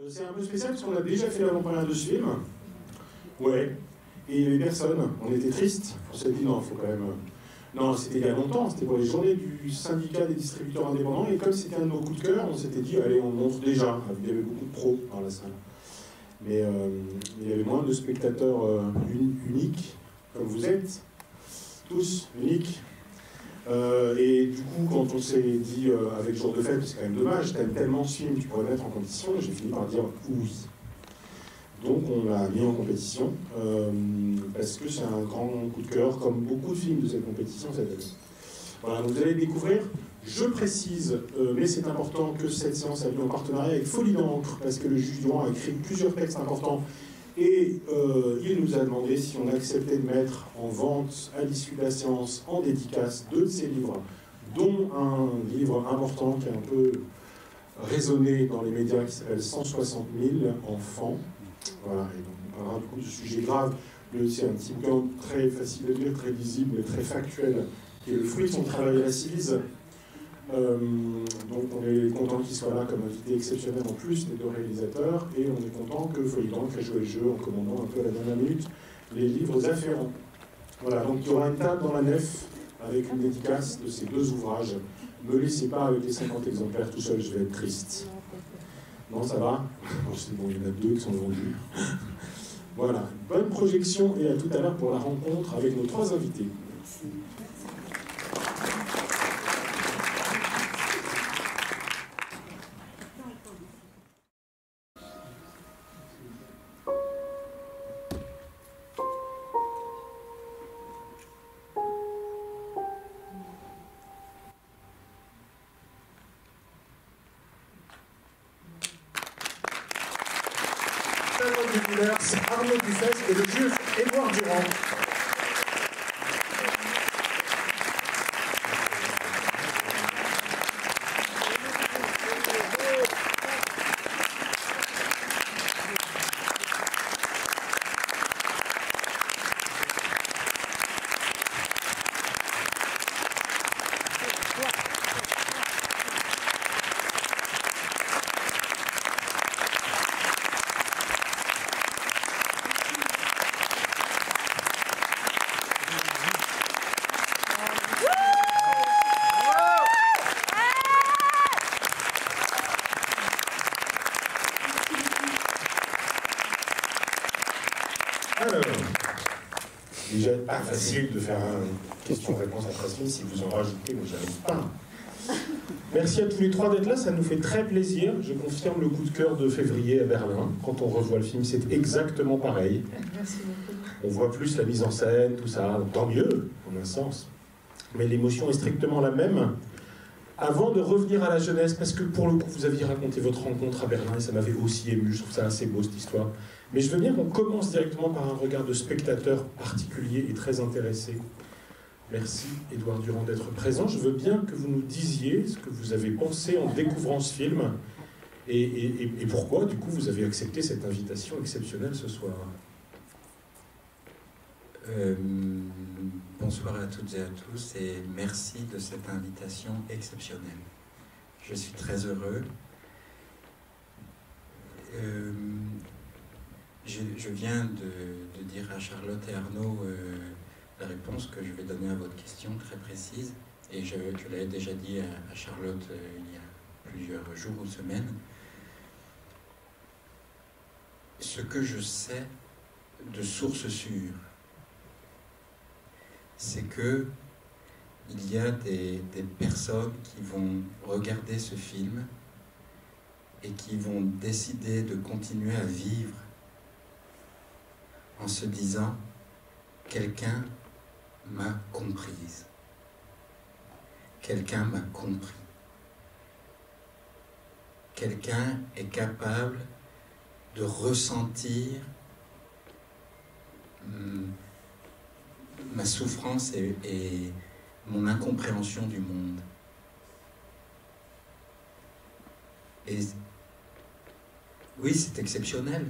C'est un peu spécial parce qu'on a déjà fait l'avant-première de ce film. Ouais. Et il n'y avait personne. On était tristes. On s'est dit non, il faut quand même. Non, c'était il y a longtemps. C'était pour les journées du syndicat des distributeurs indépendants. Et comme c'était un de nos coups de cœur, on s'était dit allez, on monte déjà. Il y avait beaucoup de pros dans la salle. Mais il y avait moins de spectateurs uniques, comme vous êtes. Tous uniques. Et du coup, quand on s'est dit avec Jour de Fête, c'est quand même dommage, t'aimes tellement ce film, tu pourrais mettre en compétition, j'ai fini par dire oui. Donc on l'a mis en compétition, parce que c'est un grand coup de cœur, comme beaucoup de films de cette compétition cette année. Voilà, donc vous allez le découvrir. Je précise, mais c'est important, que cette séance a lieu en partenariat avec Folie d'encre, parce que le juge Durand a écrit plusieurs textes importants. Et il nous a demandé si on acceptait de mettre en vente, à l'issue de la séance, en dédicace, 2 de ses livres, dont un livre important qui a un peu résonné dans les médias, qui s'appelle 160 000 enfants. Voilà, et donc on parlera du coup de sujets graves. C'est un petit bouquin très facile à lire, très lisible, très factuel, qui est le fruit de son travail à la Civise. Donc on est content qu'il soit là comme invité exceptionnel en plus des 2 réalisateurs, et on est content que Folie d'encre ait joué le jeu en commandant un peu à la dernière minute les livres afférents. Voilà, donc il y aura une table dans la nef avec une dédicace de ces 2 ouvrages. Ne me laissez pas avec les 50 exemplaires tout seul, je vais être triste. Non, ça va? C'est bon, il y en a 2 qui sont vendus. Voilà, bonne projection et à tout à l'heure pour la rencontre avec nos 3 invités. Arnaud Dufesse et le juge Édouard Durand. Déjà pas facile de faire une question-réponse après ce film, si vous en rajoutez, moi j'arrive pas. Merci à tous les 3 d'être là, ça nous fait très plaisir. Je confirme le coup de cœur de février à Berlin. Quand on revoit le film, c'est exactement pareil. Merci beaucoup. On voit plus la mise en scène, tout ça, tant mieux, en un sens. Mais l'émotion est strictement la même. Avant de revenir à la jeunesse, parce que pour le coup, vous aviez raconté votre rencontre à Berlin et ça m'avait aussi ému, je trouve ça assez beau cette histoire. Mais je veux bien qu'on commence directement par un regard de spectateur particulier et très intéressé. Merci Édouard Durand d'être présent. Je veux bien que vous nous disiez ce que vous avez pensé en découvrant ce film et pourquoi, du coup, vous avez accepté cette invitation exceptionnelle ce soir. Bonsoir à toutes et à tous et merci de cette invitation exceptionnelle. Je suis très heureux. Je viens de dire à Charlotte et Arnaud la réponse que je vais donner à votre question très précise, et je l'avais déjà dit à Charlotte il y a plusieurs jours ou semaines. Ce que je sais de source sûre, c'est que il y a des personnes qui vont regarder ce film et qui vont décider de continuer à vivre en se disant « quelqu'un m'a comprise, quelqu'un m'a compris, quelqu'un est capable de ressentir ma souffrance et mon incompréhension du monde. » Et oui, c'est exceptionnel.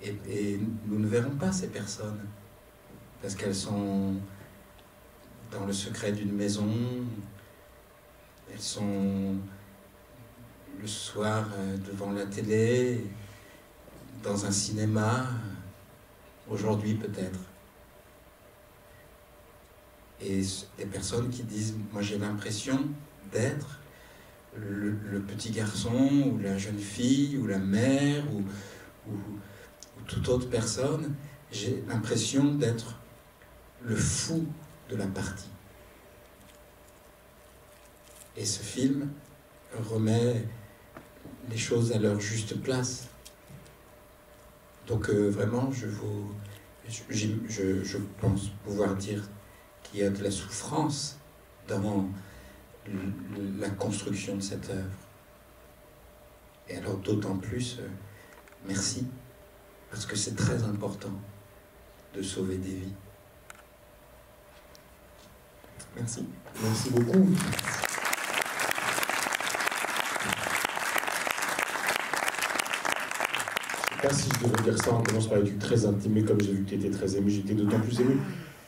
Et nous ne verrons pas ces personnes, parce qu'elles sont dans le secret d'une maison, elles sont le soir devant la télé, dans un cinéma, aujourd'hui peut-être. Et des personnes qui disent, moi j'ai l'impression d'être le petit garçon, ou la jeune fille, ou la mère, ou toute autre personne, j'ai l'impression d'être le fou de la partie. Et ce film remet les choses à leur juste place. Donc vraiment, je pense pouvoir dire qu'il y a de la souffrance dans la construction de cette œuvre. Et alors d'autant plus, merci, parce que c'est très important de sauver des vies. Merci. Merci beaucoup. Je ne sais pas si je devrais dire ça, on commence par des trucs très intimes, mais comme j'ai vu que tu étais très ému, j'étais d'autant plus ému.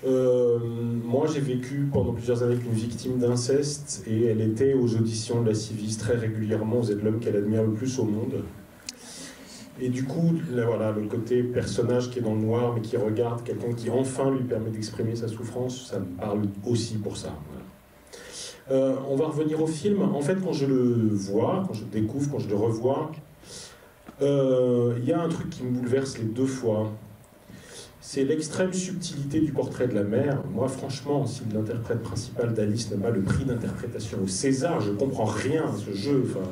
Moi, j'ai vécu pendant plusieurs années avec une victime d'inceste, et elle était aux auditions de la Civis très régulièrement. Vous êtes l'homme qu'elle admire le plus au monde. Et du coup, là, voilà, le côté personnage qui est dans le noir, mais qui regarde quelqu'un qui enfin lui permet d'exprimer sa souffrance, ça me parle aussi pour ça. Voilà. On va revenir au film. En fait, quand je le vois, quand je le découvre, quand je le revois, il y a un truc qui me bouleverse les deux fois. C'est l'extrême subtilité du portrait de la mère. Moi, franchement, si l'interprète principal d'Alice n'a pas le prix d'interprétation au César, je comprends rien à ce jeu. Enfin,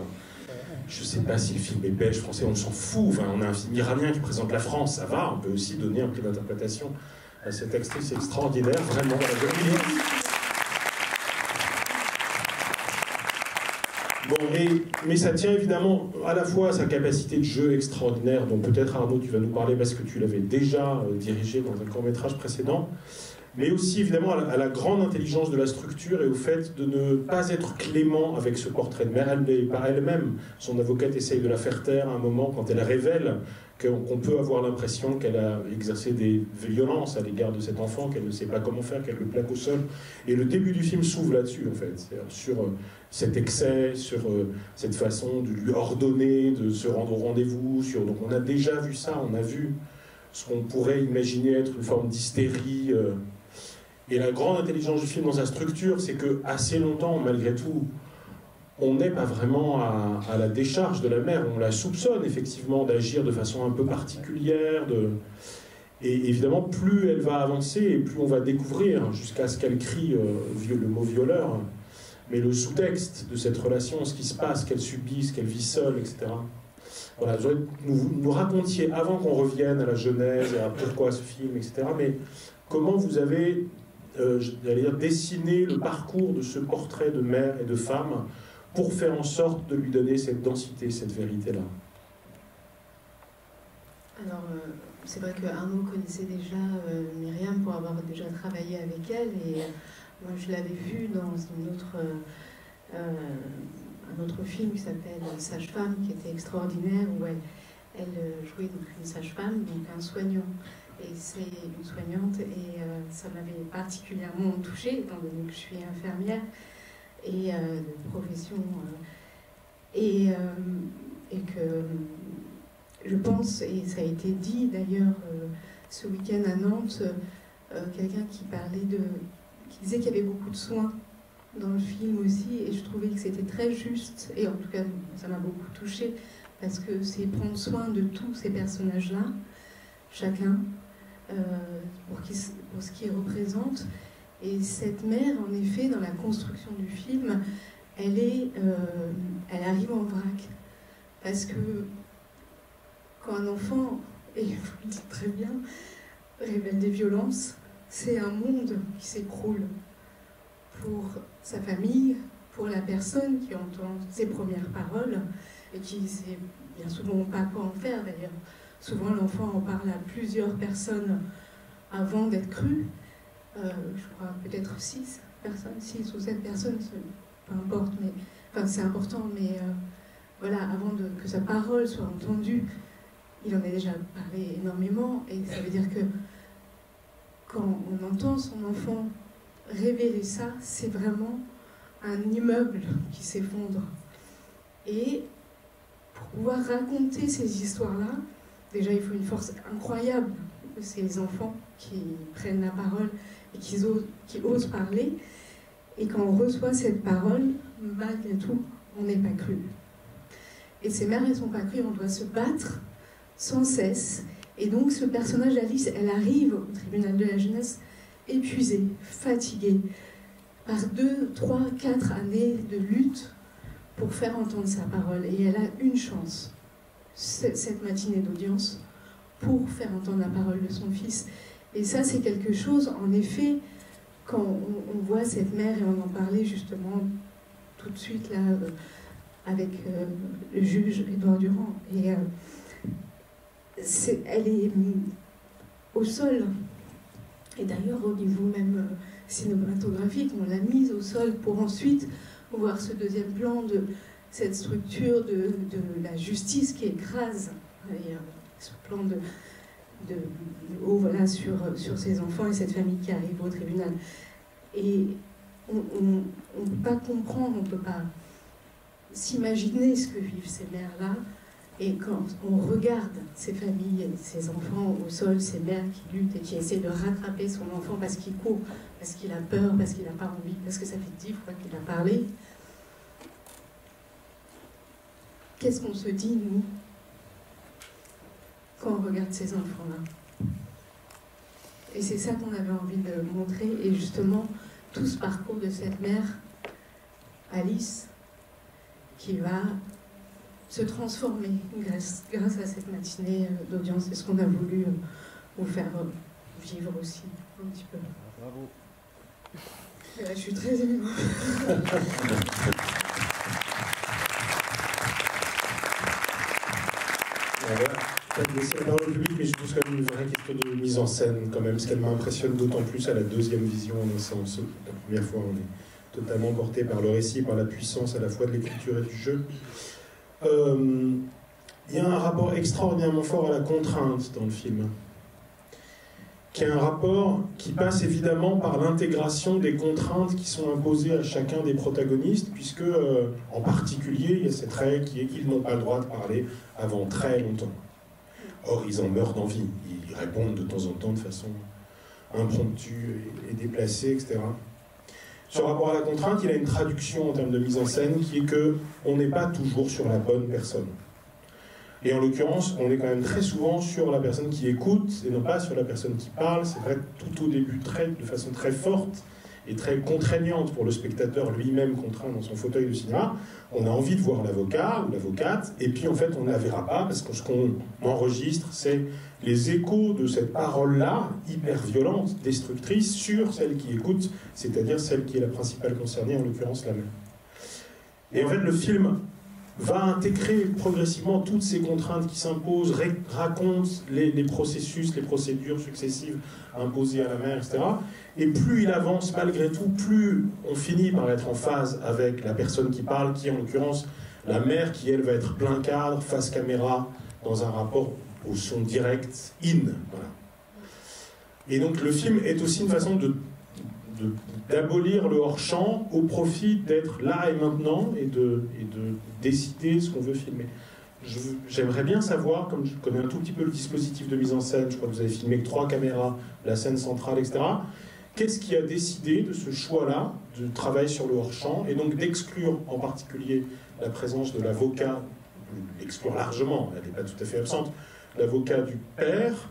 je sais pas si le film est belge, français, on s'en fout. Enfin, on a un film iranien qui présente la France, ça va. On peut aussi donner un prix d'interprétation à cette actrice extraordinaire, vraiment. Bon, mais ça tient évidemment à la fois à sa capacité de jeu extraordinaire, dont peut-être Arnaud tu vas nous parler parce que tu l'avais déjà dirigé dans un court-métrage précédent, mais aussi évidemment à la grande intelligence de la structure et au fait de ne pas être clément avec ce portrait de mère. Par elle-même, son avocate essaye de la faire taire à un moment quand elle révèle qu'on peut avoir l'impression qu'elle a exercé des violences à l'égard de cet enfant, qu'elle ne sait pas comment faire, qu'elle le plaque au sol. Et le début du film s'ouvre là-dessus, en fait, sur cet excès, sur cette façon de lui ordonner de se rendre au rendez-vous. Donc on a déjà vu ça, on a vu ce qu'on pourrait imaginer être une forme d'hystérie. Et la grande intelligence du film dans sa structure, c'est que assez longtemps, malgré tout, on n'est pas vraiment à la décharge de la mère. On la soupçonne effectivement d'agir de façon un peu particulière. Et évidemment, plus elle va avancer, et plus on va découvrir, jusqu'à ce qu'elle crie le mot violeur, mais le sous-texte de cette relation, ce qui se passe, qu'elle subit, ce qu'elle vit seule, etc. Voilà, je voudrais que nous racontiez, avant qu'on revienne à la genèse et à pourquoi ce film, etc., mais comment vous avez j'allais dire, dessiner le parcours de ce portrait de mère et de femme pour faire en sorte de lui donner cette densité, cette vérité-là. Alors, c'est vrai que Arnaud connaissait déjà Myriam pour avoir déjà travaillé avec elle, et moi je l'avais vue dans un autre film qui s'appelle Sage-femme, qui était extraordinaire, où elle jouait donc une sage-femme, donc un soignant. Et c'est une soignante, et ça m'avait particulièrement touchée, étant donné que je suis infirmière et de profession, et que je pense, et ça a été dit d'ailleurs ce week-end à Nantes, quelqu'un qui disait qu'il y avait beaucoup de soins dans le film aussi, et je trouvais que c'était très juste, et en tout cas ça m'a beaucoup touchée, parce que c'est prendre soin de tous ces personnages-là, chacun, pour ce qu'ils représentent. Et cette mère, en effet, dans la construction du film, elle arrive en vrac. Parce que quand un enfant, et vous le dites très bien, révèle des violences, c'est un monde qui s'écroule pour sa famille, pour la personne qui entend ses premières paroles et qui ne sait bien souvent pas quoi en faire d'ailleurs. Souvent l'enfant en parle à plusieurs personnes avant d'être cru. Je crois peut-être 6 ou 7 personnes, peu importe, mais enfin c'est important, mais voilà, avant que sa parole soit entendue, il en a déjà parlé énormément, et ça veut dire que quand on entend son enfant révéler ça, c'est vraiment un immeuble qui s'effondre. Et pouvoir raconter ces histoires-là, déjà il faut une force incroyable de ces enfants qui prennent la parole et qui osent parler. Et quand on reçoit cette parole, malgré tout, on n'est pas cru. Et ces mères, elles ne sont pas crues, on doit se battre sans cesse. Et donc ce personnage d'Alice, elle arrive au tribunal de la jeunesse épuisée, fatiguée, par 2, 3, 4 années de lutte pour faire entendre sa parole. Et elle a une chance, cette matinée d'audience, pour faire entendre la parole de son fils. Et ça, c'est quelque chose, en effet, quand on voit cette mère, et on en parlait justement tout de suite là, avec le juge Édouard Durand, et elle est au sol, et d'ailleurs au niveau même cinématographique, on l'a mise au sol pour ensuite voir ce deuxième plan de cette structure de la justice qui écrase, et, ce plan de haut, voilà, sur ces enfants et cette famille qui arrive au tribunal. Et on ne peut pas comprendre, on ne peut pas s'imaginer ce que vivent ces mères-là. Et quand on regarde ces familles, ces enfants au sol, ces mères qui luttent et qui essaient de rattraper son enfant parce qu'il court, parce qu'il a peur, parce qu'il n'a pas envie, parce que ça fait 10 fois qu'il a parlé, qu'est-ce qu'on se dit, nous, quand on regarde ces enfants-là? Et c'est ça qu'on avait envie de montrer, et justement, tout ce parcours de cette mère, Alice, qui va se transformer grâce à cette matinée d'audience. C'est ce qu'on a voulu vous faire vivre aussi, un petit peu. Bravo. Et là, je suis très émue. Peut-être laisser la parole au public, mais je pose quand même une vraie question de mise en scène, quand même, parce qu'elle m'impressionne d'autant plus à la deuxième vision en séance. La première fois, on est totalement porté par le récit, par la puissance à la fois de l'écriture et du jeu. Il y a un rapport extraordinairement fort à la contrainte dans le film, qui est un rapport qui passe évidemment par l'intégration des contraintes qui sont imposées à chacun des protagonistes, puisque, en particulier, il y a cette règle qui est qu'ils n'ont pas le droit de parler avant très longtemps. Or, ils en meurent d'envie. Ils répondent de temps en temps de façon impromptue et déplacée, etc. Ce rapport à la contrainte, il a une traduction en termes de mise en scène qui est qu'on n'est pas toujours sur la bonne personne. Et en l'occurrence, on est quand même très souvent sur la personne qui écoute et non pas sur la personne qui parle. C'est vrai tout au début, de façon très forte et très contraignante pour le spectateur lui-même contraint dans son fauteuil de cinéma. On a envie de voir l'avocat ou l'avocate, et puis en fait on ne la verra pas, parce que ce qu'on enregistre, c'est les échos de cette parole-là, hyper violente, destructrice, sur celle qui écoute, c'est-à-dire celle qui est la principale concernée, en l'occurrence la mère. Et en fait le film va intégrer progressivement toutes ces contraintes qui s'imposent, raconte les processus, les procédures successives imposées à la mère, etc. Et plus il avance, malgré tout, plus on finit par être en phase avec la personne qui parle, qui est en l'occurrence la mère, qui elle va être plein cadre, face caméra, dans un rapport au son direct, voilà. Et donc le film est aussi une façon d'abolir le hors-champ au profit d'être là et maintenant et de décider ce qu'on veut filmer. J'aimerais bien savoir, comme je connais un tout petit peu le dispositif de mise en scène, je crois que vous avez filmé avec 3 caméras, la scène centrale, etc. Qu'est-ce qui a décidé de ce choix-là, de travailler sur le hors-champ, et donc d'exclure en particulier la présence de l'avocat, l'exclure largement, elle n'est pas tout à fait absente, l'avocat du père,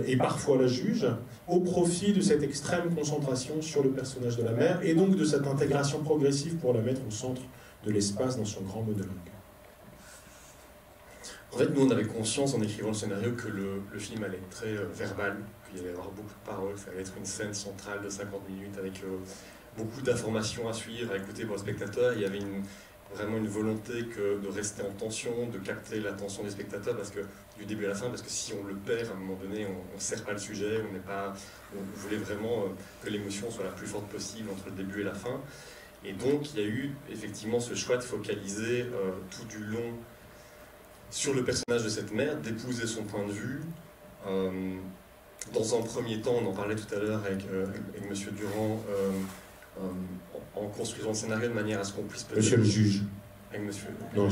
et parfois la juge, au profit de cette extrême concentration sur le personnage de la mère, et donc de cette intégration progressive pour la mettre au centre de l'espace dans son grand monologue. En fait, nous, on avait conscience en écrivant le scénario que le film allait être très verbal, qu'il allait y avoir beaucoup de paroles, ça allait être une scène centrale de 50 minutes avec beaucoup d'informations à suivre, à écouter pour le spectateur. Il y avait vraiment une volonté de rester en tension, de capter l'attention des spectateurs, parce que du début à la fin, parce que si on le perd, à un moment donné, on ne sert pas le sujet, on voulait vraiment que l'émotion soit la plus forte possible entre le début et la fin. Et donc, il y a eu effectivement ce choix de focaliser tout du long sur le personnage de cette mère, d'épouser son point de vue. Dans un premier temps, on en parlait tout à l'heure avec M. Durand, en construisant le scénario de manière à ce qu'on puisse peut-être... Monsieur le juge. avec monsieur. Non,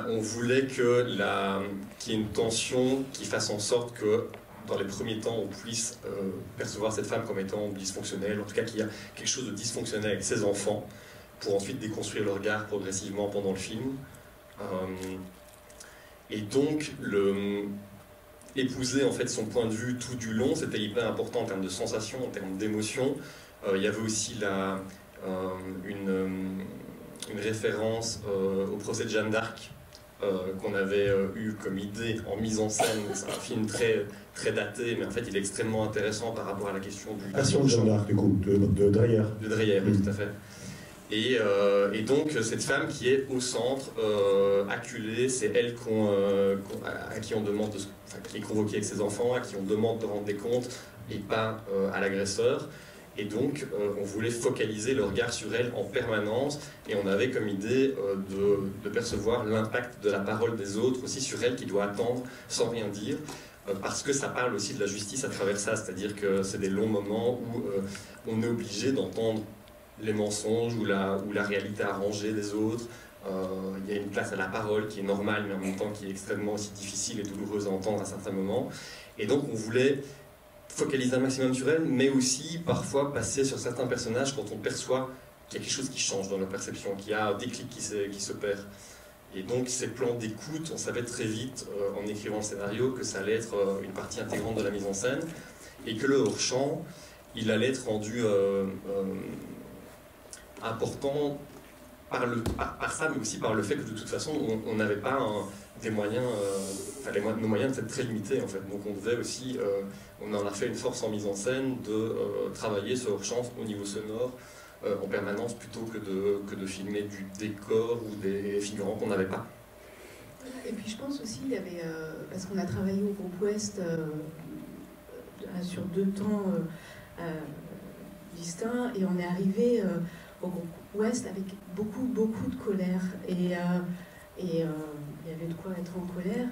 on voulait qu'il y ait une tension qui fasse en sorte que dans les premiers temps on puisse percevoir cette femme comme étant dysfonctionnelle, en tout cas qu'il y a quelque chose de dysfonctionnel avec ses enfants, pour ensuite déconstruire le regard progressivement pendant le film. Et donc épouser en fait son point de vue tout du long, c'était hyper important en termes de sensations, en termes d'émotions. Il y avait aussi une référence au procès de Jeanne d'Arc qu'on avait eu comme idée en mise en scène. C'est un film très, très daté, mais en fait il est extrêmement intéressant par rapport à la question du... Passion de Jeanne d'Arc, du coup, de Dreyer. De Dreyer, oui, tout à fait. Et donc cette femme qui est au centre, acculée, c'est elle à qui on demande qui est convoquée avec ses enfants, à qui on demande de rendre des comptes, et pas à l'agresseur. Et donc on voulait focaliser le regard sur elle en permanence, et on avait comme idée de percevoir l'impact de la parole des autres aussi sur elle, qui doit attendre sans rien dire, parce que ça parle aussi de la justice à travers ça, c'est-à-dire que c'est des longs moments où on est obligé d'entendre les mensonges ou la réalité arrangée des autres. Il y a une place à la parole qui est normale, mais en même temps qui est extrêmement aussi difficile et douloureuse à entendre à certains moments. Et donc on voulait focaliser un maximum sur elle, mais aussi parfois passer sur certains personnages quand on perçoit qu'il y a quelque chose qui change dans leur perception, qu'il y a un déclic qui s'opère. Et donc ces plans d'écoute, on savait très vite en écrivant le scénario que ça allait être une partie intégrante de la mise en scène, et que le hors-champ, il allait être rendu important par ça, mais aussi par le fait que de toute façon on n'avait pas des moyens, nos moyens étaient très limités en fait, donc on devait aussi, on en a fait une force en mise en scène de travailler ce hors-champ au niveau sonore en permanence, plutôt que de filmer du décor ou des figurants qu'on n'avait pas. Et puis je pense aussi, il y avait, parce qu'on a travaillé au groupe Ouest sur 2 temps distincts, et on est arrivé au groupe Ouest avec beaucoup de colère, et il y avait de quoi être en colère,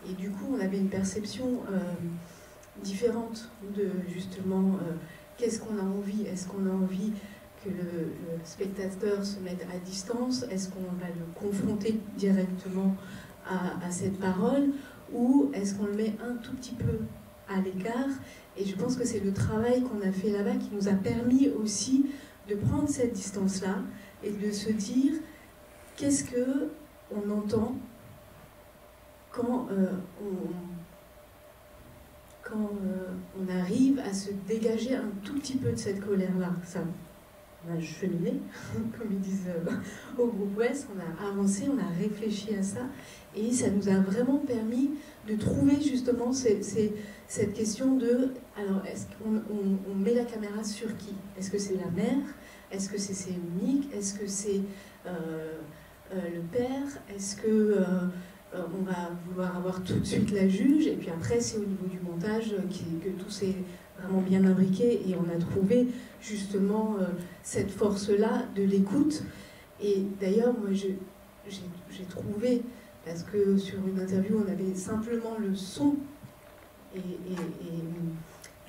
et du coup on avait une perception différente de justement qu'est-ce qu'on a envie. Est-ce qu'on a envie que le spectateur se mette à distance? Est-ce qu'on va le confronter directement à cette parole, ou est-ce qu'on le met un tout petit peu à l'écart? Et je pense que c'est le travail qu'on a fait là-bas qui nous a permis aussi de prendre cette distance-là et de se dire qu'est-ce qu'on entend quand on arrive à se dégager un tout petit peu de cette colère-là. Ça, on a cheminé, comme ils disent au groupe Ouest, on a avancé, on a réfléchi à ça, et ça nous a vraiment permis de trouver justement cette question de, alors est-ce qu'on met la caméra sur qui? Est-ce que c'est la mère? Est-ce que c'est Monique? Est-ce que c'est le père? Est-ce que on va vouloir avoir tout de suite la juge? Et puis après, c'est au niveau du montage que tout s'est vraiment bien imbriqué, et on a trouvé justement cette force-là de l'écoute. Et d'ailleurs, moi, j'ai trouvé, parce que sur une interview, on avait simplement le son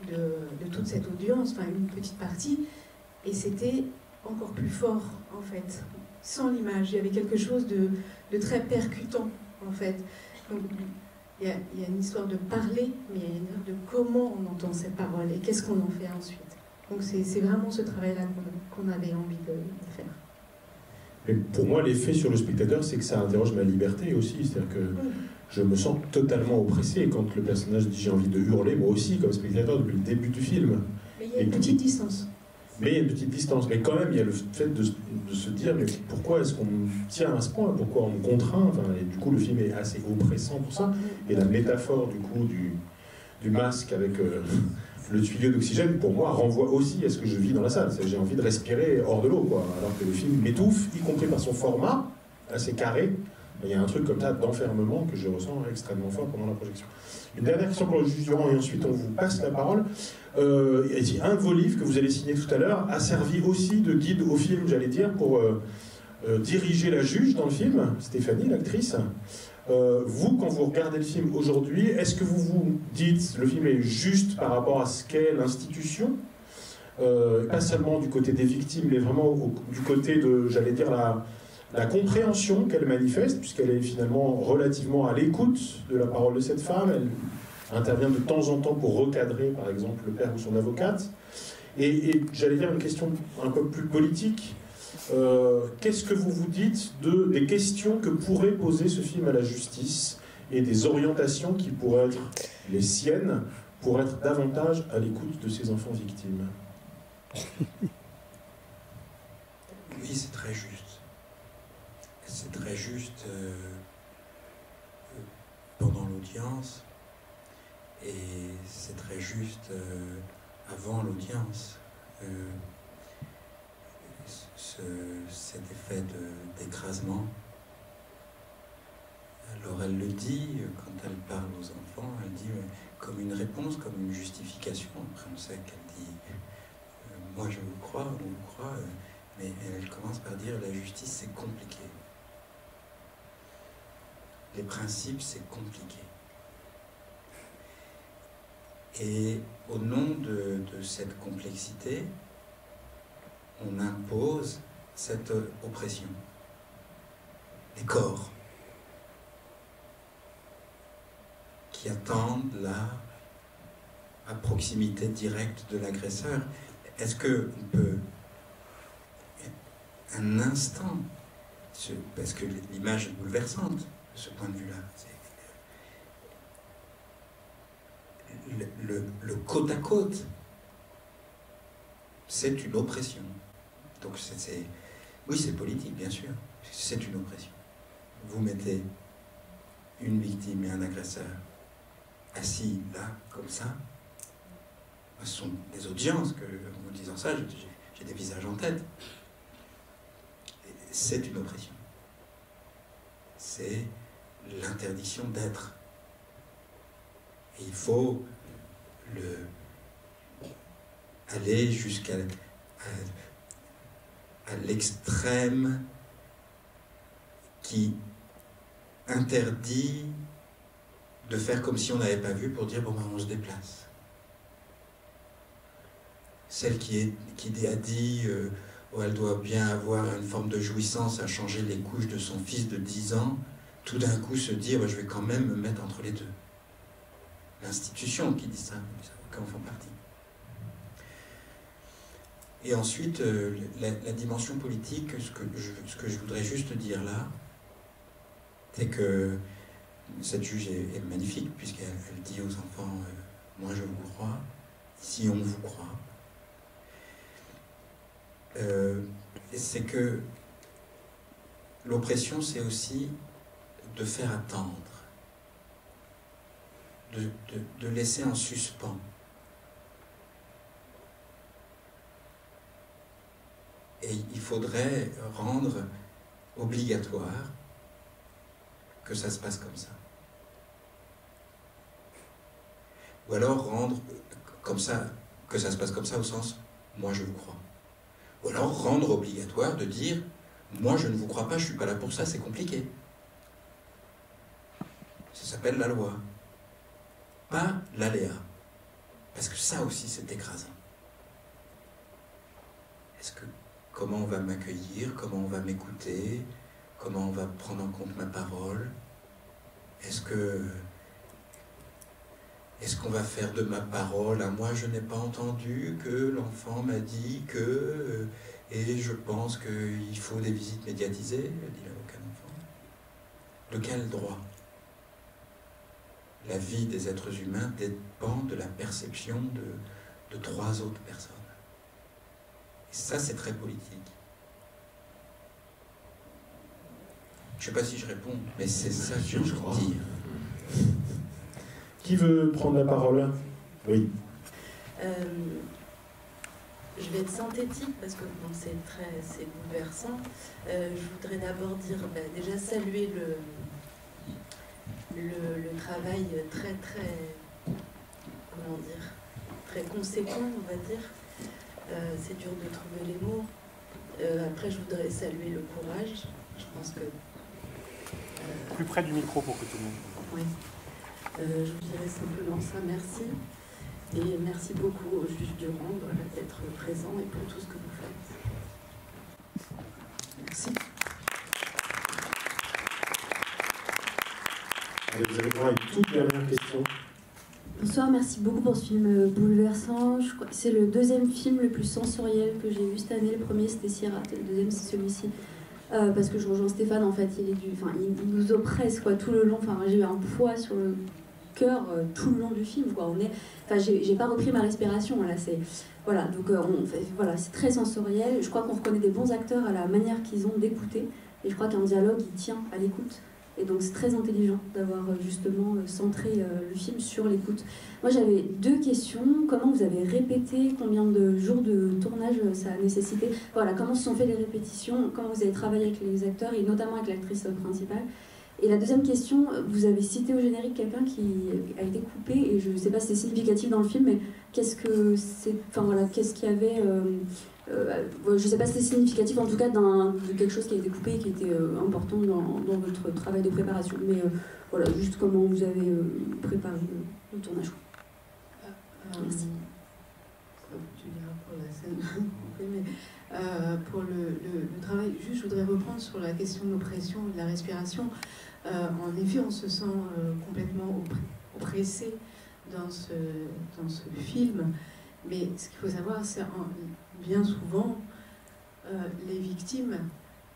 de toute cette audience, enfin une petite partie, et c'était encore plus fort en fait, sans l'image. Il y avait quelque chose de très percutant en fait. Donc il y a une histoire de parler, mais il y a une histoire de comment on entend ces paroles et qu'est-ce qu'on en fait ensuite. Donc c'est vraiment ce travail-là qu'on avait envie de faire. Mais pour moi, l'effet sur le spectateur, c'est que ça interroge ma liberté aussi. C'est-à-dire que je me sens totalement oppressé quand le personnage dit j'ai envie de hurler, moi aussi, comme spectateur, depuis le début du film. Mais il y a une petite distance. Mais il y a une petite distance. Mais quand même, il y a le fait de se dire mais pourquoi est-ce qu'on me tient à ce point? Pourquoi on me contraint? Enfin, et du coup, le film est assez oppressant pour ça. Et la métaphore du coup du masque avec le tuyau d'oxygène, pour moi, renvoie aussi à ce que je vis dans la salle. J'ai envie de respirer hors de l'eau, quoi. Alors que le film m'étouffe, y compris par son format, assez carré. Il y a un truc comme ça d'enfermement que je ressens extrêmement fort pendant la projection. Une dernière question pour le juge Durand, et ensuite on vous passe la parole. Un de vos livres que vous allez signer tout à l'heure a servi aussi de guide au film, j'allais dire, pour diriger la juge dans le film, Stéphanie, l'actrice. Vous, quand vous regardez le film aujourd'hui, est-ce que vous vous dites le film est juste par rapport à ce qu'est l'institution, pas seulement du côté des victimes, mais vraiment du côté de, j'allais dire, la compréhension qu'elle manifeste, puisqu'elle est finalement relativement à l'écoute de la parole de cette femme. Elle intervient de temps en temps pour recadrer, par exemple, le père ou son avocate. Et j'allais dire une question un peu plus politique. Qu'est-ce que vous vous dites des questions que pourrait poser ce film à la justice et des orientations qui pourraient être les siennes pour être davantage à l'écoute de ces enfants victimes? Oui, c'est très juste. C'est très juste pendant l'audience et c'est très juste avant l'audience. Cet effet d'écrasement. Alors elle le dit quand elle parle aux enfants, elle dit comme une réponse, comme une justification. Après on sait qu'elle dit moi je vous crois, on vous croit, mais elle commence par dire la justice c'est compliqué. Les principes c'est compliqué. Et au nom de cette complexité, on impose cette oppression des corps qui attendent à proximité directe de l'agresseur. Est-ce qu'on peut un instant, parce que l'image est bouleversante de ce point de vue-là, le côte à côte, c'est une oppression. Donc oui, c'est politique, bien sûr. C'est une oppression. Vous mettez une victime et un agresseur assis là, comme ça. Ce sont des audiences que, en vous disant ça, j'ai des visages en tête. C'est une oppression. C'est l'interdiction d'être. Et il faut aller jusqu'à l'extrême qui interdit de faire comme si on n'avait pas vu pour dire bon ben on se déplace. Celle qui a dit oh, elle doit bien avoir une forme de jouissance à changer les couches de son fils de 10 ans, tout d'un coup se dire je vais quand même me mettre entre les deux. L'institution qui dit ça, qui en font partie. Et ensuite, la dimension politique, ce que je voudrais juste dire là, c'est que cette juge est magnifique, puisqu'elle dit aux enfants moi je vous crois, ici on vous croit. C'est que l'oppression, c'est aussi de faire attendre, de laisser en suspens. Et il faudrait rendre obligatoire que ça se passe comme ça. Ou alors rendre comme ça, que ça se passe comme ça au sens « moi je vous crois ». Ou alors rendre obligatoire de dire « moi je ne vous crois pas, je ne suis pas là pour ça, c'est compliqué ». Ça s'appelle la loi. Pas l'aléa. Parce que ça aussi c'est écrasant. Comment on va m'accueillir, comment on va m'écouter, comment on va prendre en compte ma parole? Est-ce qu'on va faire de ma parole à moi je n'ai pas entendu que l'enfant m'a dit que et je pense qu'il faut des visites médiatisées, dit l'avocat d'enfant. De quel droit? La vie des êtres humains dépend de la perception de 3 autres personnes. Et ça, c'est très politique. Je ne sais pas si je réponds, mais c'est ça que je crois dire. Qui veut prendre la parole? Oui. Je vais être synthétique parce que bon, c'est bouleversant. Je voudrais d'abord dire, déjà saluer le travail très conséquent, on va dire. C'est dur de trouver les mots. Après, je voudrais saluer le courage. Je pense que... Plus près du micro pour que tout le monde... Oui. Je vous dirais simplement ça, merci. Et merci beaucoup au juge Durand d'être présent et pour tout ce que vous faites. Merci. Allez, vous avez droit à une toute dernière question. Bonsoir, merci beaucoup pour ce film bouleversant. Je crois que c'est le deuxième film le plus sensoriel que j'ai vu cette année. Le premier c'était Sierra, le deuxième c'est celui-ci. Parce que je rejoins Stéphane, en fait, il nous oppresse quoi, tout le long. Enfin, j'ai eu un poids sur le cœur tout le long du film. Quoi. J'ai pas repris ma respiration. Voilà, c'est très sensoriel. Je crois qu'on reconnaît des bons acteurs à la manière qu'ils ont d'écouter. Et je crois qu'un dialogue, il tient à l'écoute. Et donc c'est très intelligent d'avoir justement centré le film sur l'écoute. Moi j'avais deux questions. Comment vous avez répété? Combien de jours de tournage ça a nécessité? Voilà, comment se sont fait les répétitions? Comment vous avez travaillé avec les acteurs et notamment avec l'actrice principale? Et la deuxième question, vous avez cité au générique quelqu'un qui a été coupé et je ne sais pas si c'est significatif dans le film, mais qu'est-ce qu'il y avait je ne sais pas si c'est significatif en tout cas de quelque chose qui a été coupé et qui était important dans votre travail de préparation. Mais voilà, juste comment vous avez préparé le tournage. Merci. Tu diras pour la scène. Mais, pour le travail, juste je voudrais reprendre sur la question de l'oppression et de la respiration. En effet, on se sent complètement oppressé dans ce film. Mais ce qu'il faut savoir, c'est bien souvent, les victimes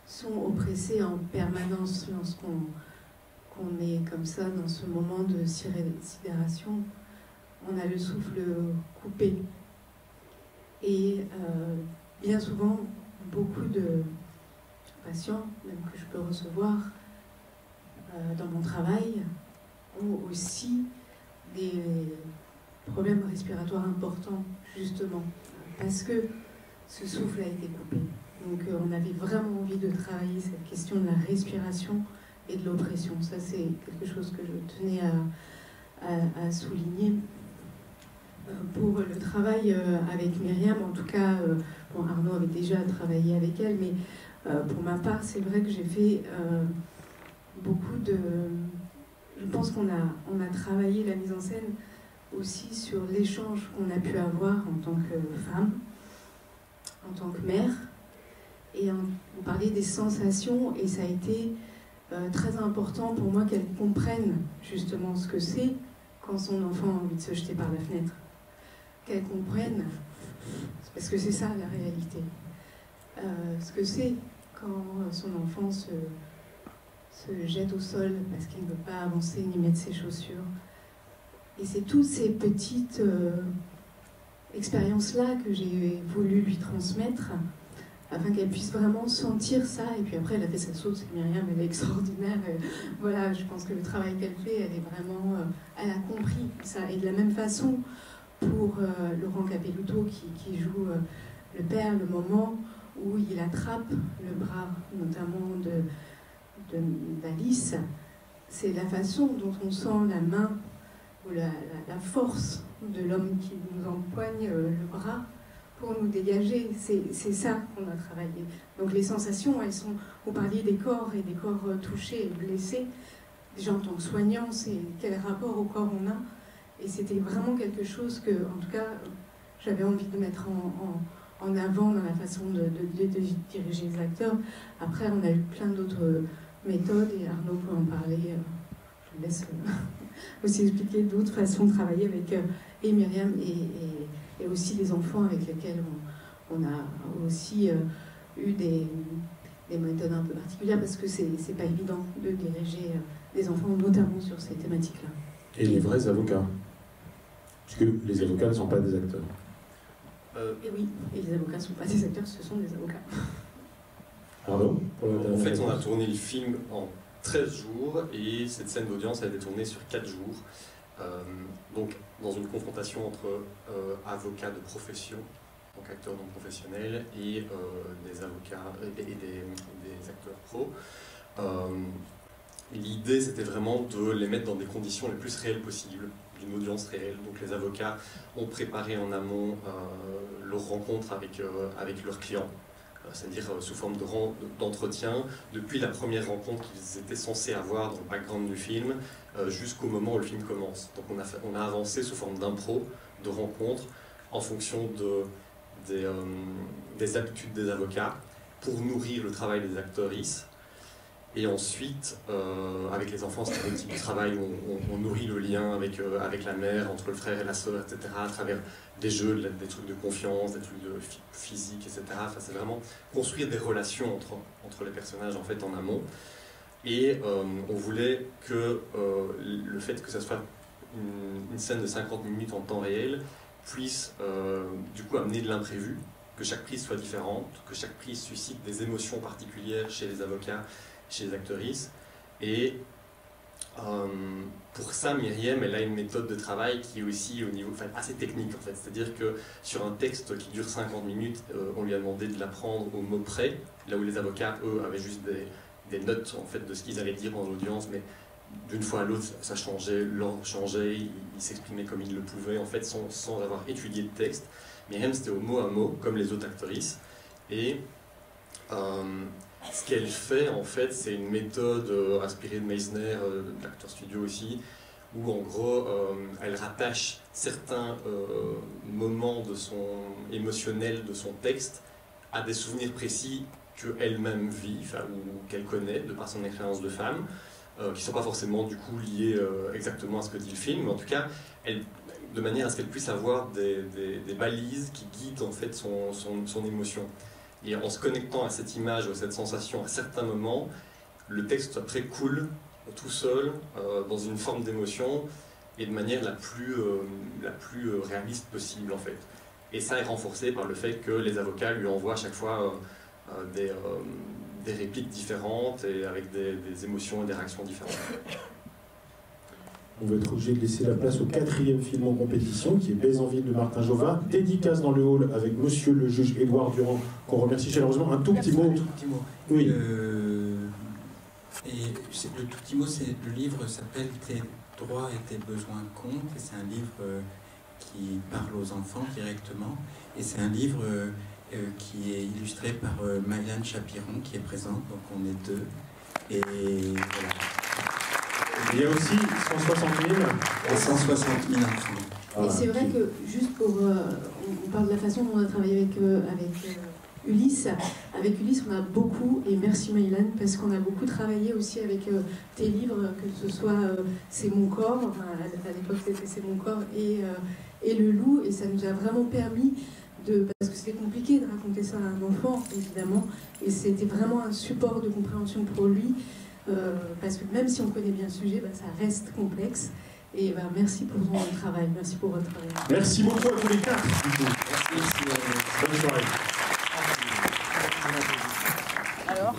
sont oppressées en permanence lorsqu'on est comme ça dans ce moment de sidération. On a le souffle coupé. Et bien souvent, beaucoup de patients, même que je peux recevoir dans mon travail, ont aussi des problèmes respiratoires importants, justement, parce que ce souffle a été coupé. Donc on avait vraiment envie de travailler cette question de la respiration et de l'oppression. Ça, c'est quelque chose que je tenais à souligner. Pour le travail avec Myriam, en tout cas, Arnaud avait déjà travaillé avec elle, mais pour ma part, c'est vrai que j'ai fait beaucoup de... Je pense qu'on a travaillé la mise en scène aussi sur l'échange qu'on a pu avoir en tant que femme, en tant que mère, et on parlait des sensations, et ça a été très important pour moi qu'elle comprenne justement ce que c'est quand son enfant a envie de se jeter par la fenêtre, qu'elle comprenne, parce que c'est ça la réalité, ce que c'est quand son enfant se jette au sol parce qu'il ne veut pas avancer ni mettre ses chaussures. Et c'est toutes ces petites expériences-là que j'ai voulu lui transmettre afin qu'elle puisse vraiment sentir ça. Et puis après, elle a fait sa sauce, Myriam, elle est extraordinaire. Voilà, je pense que le travail qu'elle fait, elle est vraiment... elle a compris ça. Et de la même façon, pour Laurent Capelluto, qui joue le père, le moment où il attrape le bras, notamment d'Alice, c'est la façon dont on sent la main ou la force de l'homme qui nous empoigne le bras pour nous dégager. C'est ça qu'on a travaillé. Donc les sensations, elles sont... Vous parliez des corps et des corps touchés et blessés. Déjà en tant que soignant, c'est quel rapport au corps on a. Et c'était vraiment quelque chose que, en tout cas, j'avais envie de mettre en avant dans la façon de diriger les acteurs. Après, on a eu plein d'autres méthodes et Arnaud peut en parler. Je vous laisse aussi expliquer d'autres façons de travailler avec et Myriam et aussi les enfants avec lesquels on a aussi eu des méthodes un peu particulières parce que c'est pas évident de diriger des enfants, notamment sur ces thématiques-là. Et les vrais avocats, puisque les avocats ne sont pas des acteurs. Et oui, et les avocats ne sont pas des acteurs, ce sont des avocats. Pardon En fait, on a tourné le film en 13 jours et cette scène d'audience a été tournée sur 4 jours. Donc, dans une confrontation entre avocats de profession, donc acteurs non professionnels, et des avocats et des acteurs pros. L'idée, c'était vraiment de les mettre dans des conditions les plus réelles possibles, d'une audience réelle. Donc les avocats ont préparé en amont leur rencontre avec leurs clients, c'est-à-dire sous forme d'entretien, depuis la première rencontre qu'ils étaient censés avoir dans le background du film, jusqu'au moment où le film commence. Donc on a avancé sous forme d'impro, de rencontres en fonction des habitudes des avocats pour nourrir le travail des actrices. Et ensuite, avec les enfants, c'est un type de travail où on nourrit le lien avec la mère, entre le frère et la sœur, etc., à travers des jeux, des trucs de confiance, des trucs de physique, etc. Enfin, c'est vraiment construire des relations entre les personnages en fait, en amont. Et on voulait que le fait que ça soit une scène de 50 minutes en temps réel puisse du coup amener de l'imprévu, que chaque prise soit différente, que chaque prise suscite des émotions particulières chez les avocats, chez les actrices. Et pour ça, Myriam, elle a une méthode de travail qui est aussi au niveau, enfin, assez technique en fait. C'est-à-dire que sur un texte qui dure 50 minutes, on lui a demandé de l'apprendre au mot près, là où les avocats, eux, avaient juste des notes en fait, de ce qu'ils allaient dire dans l'audience, mais d'une fois à l'autre, ça changeait, l'ordre changeait, ils s'exprimaient comme ils le pouvaient, en fait, sans avoir étudié le texte. Myriam, c'était au mot à mot, comme les autres actrices. Et ce qu'elle fait, en fait, c'est une méthode inspirée de Meisner, de l'Actor Studio aussi, où en gros, elle rattache certains moments émotionnels de son texte à des souvenirs précis qu'elle-même vit, ou qu'elle connaît de par son expérience de femme, qui ne sont pas forcément du coup liés exactement à ce que dit le film, mais en tout cas, de manière à ce qu'elle puisse avoir des balises qui guident en fait son émotion. Et en se connectant à cette image, à cette sensation, à certains moments, le texte après coule tout seul, dans une forme d'émotion, et de manière la plus réaliste possible en fait. Et ça est renforcé par le fait que les avocats lui envoient à chaque fois des répliques différentes et avec des émotions et des réactions différentes. On va être obligé de laisser la place au 4e film en compétition, qui est Baise en ville de Martin Jovin. Dédicace dans le hall avec monsieur le juge Édouard Durand, qu'on remercie chaleureusement. Un tout petit mot. Un tout petit mot. Oui. Et le tout petit mot, c'est le livre s'appelle Tes droits et tes besoins comptent. Et c'est un livre qui parle aux enfants directement. Et c'est un livre qui est illustré par Maïlane Chapiron, qui est présente. Donc on est 2. Et voilà. Il y a aussi 160 000. Et 160 000 enfants. Et c'est vrai que, juste pour... on parle de la façon dont on a travaillé avec Ulysse. Avec Ulysse, on a beaucoup, et merci Maïlane, parce qu'on a beaucoup travaillé aussi avec tes livres, que ce soit C'est mon corps, enfin, à l'époque c'était C'est mon corps, et Le loup, et ça nous a vraiment permis parce que c'était compliqué de raconter ça à un enfant, évidemment, et c'était vraiment un support de compréhension pour lui, parce que même si on connaît bien le sujet, ça reste complexe. Et merci pour ton travail, merci pour votre travail. Merci beaucoup à tous les 4. Merci. Bonne soirée. Alors